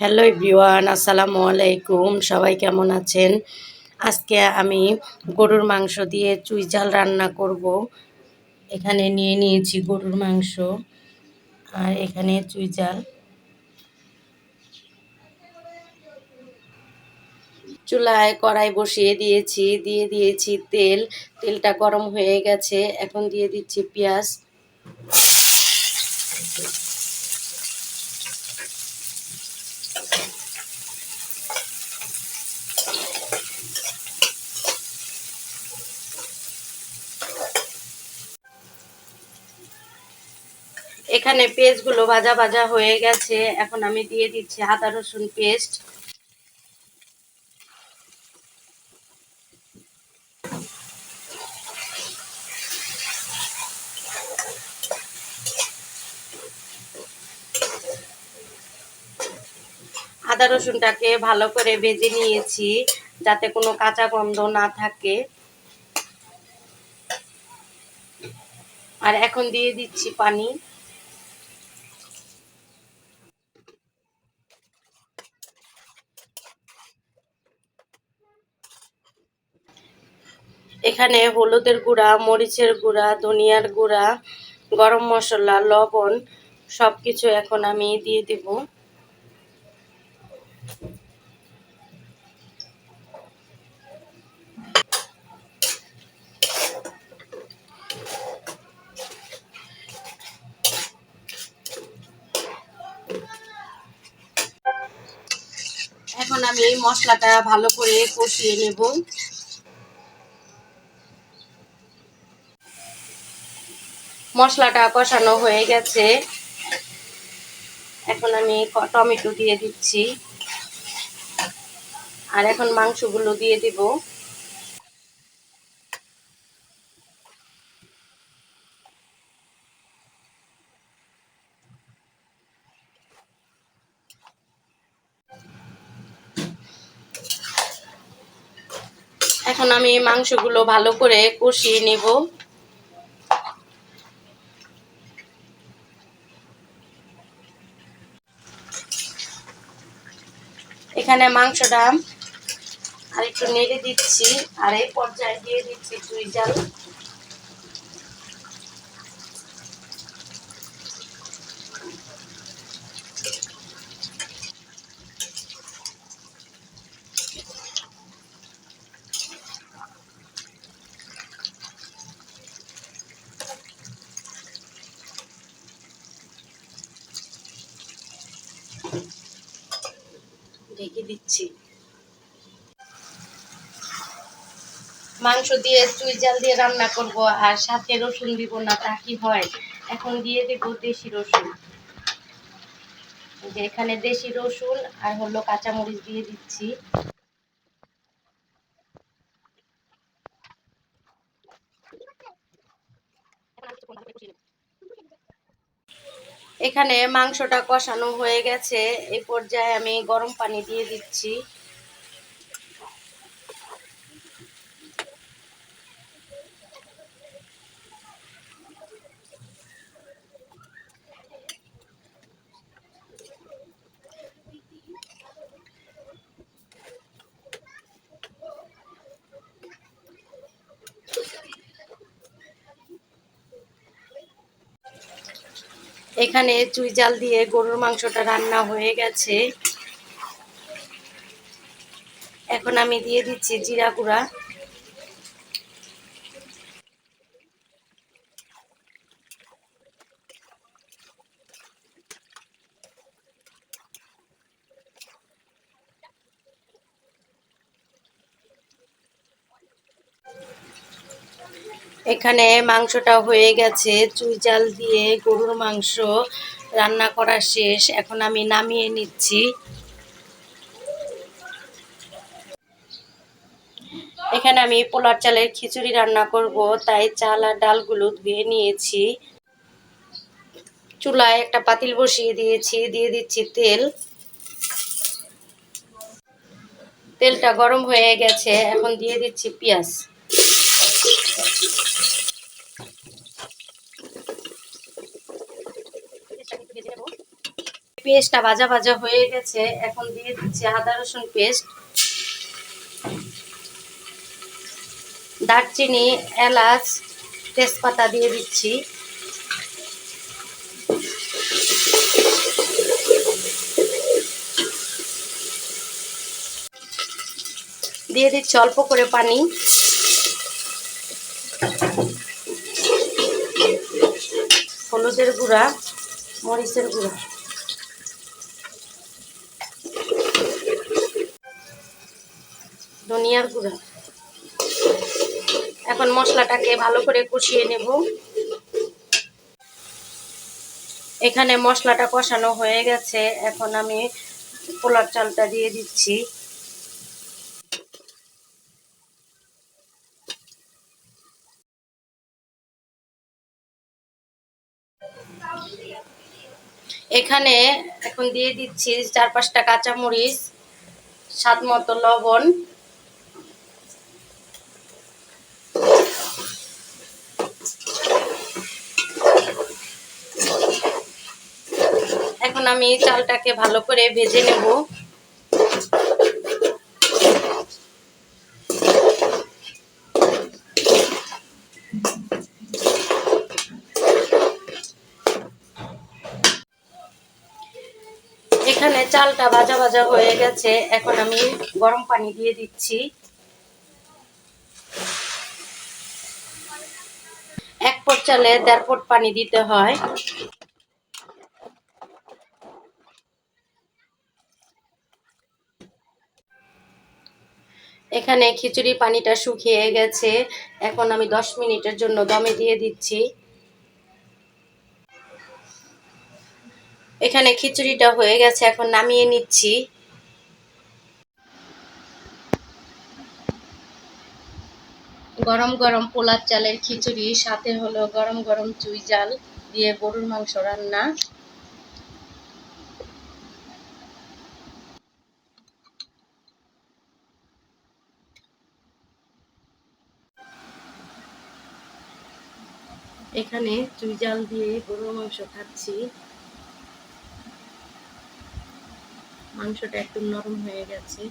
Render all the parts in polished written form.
Hello everyone, আসসালামু আলাইকুম। সবাই কেমন আছেন? আজকে আমি গরুর মাংস দিয়ে চুই ঝাল রান্না করব। এখানে নিয়ে নিয়েছি গরুর মাংস আর এখানে চুই ঝাল। চুলায় কড়াই বসিয়ে দিয়েছি, দিয়ে দিয়েছি তেল। তেলটা গরম হয়ে গেছে, এখন দিয়ে দিচ্ছি পেঁয়াজ। এখানে পেঁয়াজগুলো ভাজা ভাজা হয়ে গেছে, এখন আমি দিয়ে দিচ্ছি আদা রসুন পেস্ট। আদা রসুনটাকে ভালো করে ভেজে নিয়েছি যাতে কোনো কাঁচা গন্ধ না থাকে। আর এখন দিয়ে দিচ্ছি পানি। এখানে হলুদের গুঁড়া, মরিচের গুঁড়া, ধনিয়ার গুঁড়া, গরম মশলা, লবণ সব কিছু এখন আমি দিয়ে দেব। এখন আমি মশলাটা ভালো করে কষিয়ে নেব। মশলাটা কষানো হয়ে গেছে, এখন আমি টমেটো দিয়ে দিচ্ছি আর এখন মাংসগুলো দিয়ে দিব। এখন আমি মাংসগুলো ভালো করে কষিয়ে নেব। এখানে মাংসটা আর একটু নেড়ে দিচ্ছি আর এই পর্যায়ে দিয়ে দিচ্ছি চুই ঝাল। ঢেকে দিচ্ছি। মাংস দিয়ে চুই ঝাল দিয়ে রান্না করব আর সাথে রসুন দিব না, তা কি হয়? এখন দিয়ে দেব দেশি রসুন। যে এখানে দেশি রসুন আর হলো কাঁচামরিচ দিয়ে দিচ্ছি। এখানে মাংসটা কষানো হয়ে গেছে, এই পর্যায়ে আমি গরম পানি দিয়ে দিচ্ছি। এখানে চুই ঝাল দিয়ে গরুর মাংসটা রান্না হয়ে গেছে, এখন আমি দিয়ে দিচ্ছি জিরা গুঁড়া। এখানে মাংসটা হয়ে গেছে, চুই ঝাল দিয়ে গরুর মাংস রান্না করা শেষ, এখন আমি নামিয়ে নিচ্ছি। এখানে আমি পোলার চালের খিচুড়ি রান্না করব, তাই চাল আর ডালগুলো ধুয়ে নিয়েছি। চুলায় একটা পাতিল বসিয়ে দিয়েছি, দিয়ে দিচ্ছি তেল। তেলটা গরম হয়ে গেছে, এখন দিয়ে দিচ্ছি পেঁয়াজ। পেস্টটা ভাজা ভাজা হয়ে গেছে, এখন দিয়ে দিচ্ছি আদা রসুন পেস্ট, দারচিনি, এলাচ, তেজপাতা দিয়ে দিচ্ছি। দিয়ে দিচ্ছি অল্প করে পানি। হলুদের গুঁড়া, মরিচের গুঁড়া, ধনিয়ার গুঁড়া। এখন মশলাটাকে ভালো করে কষিয়ে নেব। এখানে মশলাটা কষানো হয়ে গেছে, এখন আমি পোলার চালটা দিয়ে দিচ্ছি। এখানে এখন দিয়ে দিচ্ছি 4-5টা কাঁচামরিচ, স্বাদ মতো লবণ, এখন আমি চালটাকে ভালো করে ভেজে নেব। এখানে চালটা ভাজা ভাজা হয়ে গেছে, এখন আমি গরম পানি দিয়ে দিচ্ছি। 1 পট চালে 1.5 পট পানি দিতে হয়। এখানে খিচুড়ি পানিটা শুকিয়ে গেছে, এখন আমি 10 মিনিটের জন্য দমে দিয়ে দিচ্ছি। এখানে খিচুড়িটা হয়ে গেছে, এখন নামিয়ে নিচ্ছি। গরম গরম পোলার চালের খিচুড়ি, সাথে হলো গরম গরম চুই ঝাল দিয়ে গরুর মাংস রান্না। এখানে চুই ঝাল দিয়ে গরুর মাংস খাচ্ছি। মাংসটা একটু নরম হয়ে গেছে।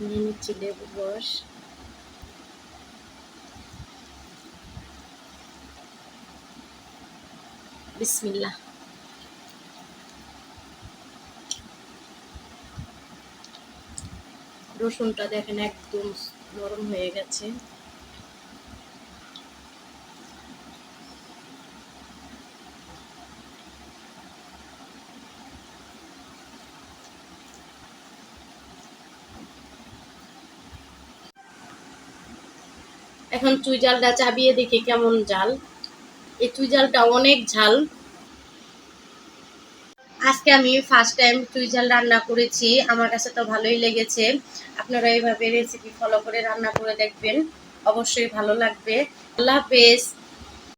নিয়ে নিচ্ছি লেবুর রস। বিসমিল্লাহ। রসুনটা দেখেন একদম নরম হয়ে গেছে। এখন চুই ঝালটা চাবিয়ে দেখি কেমন ঝাল। এই চুই ঝালটা অনেক ঝাল। আজকে আমি ফার্স্ট টাইম চুই ঝাল রান্না করেছি, আমার কাছে তো ভালোই লেগেছে। আপনারা এইভাবে রেসিপি ফলো করে রান্না করে দেখবেন, অবশ্যই ভালো লাগবে। আল্লাহ হাফেজ।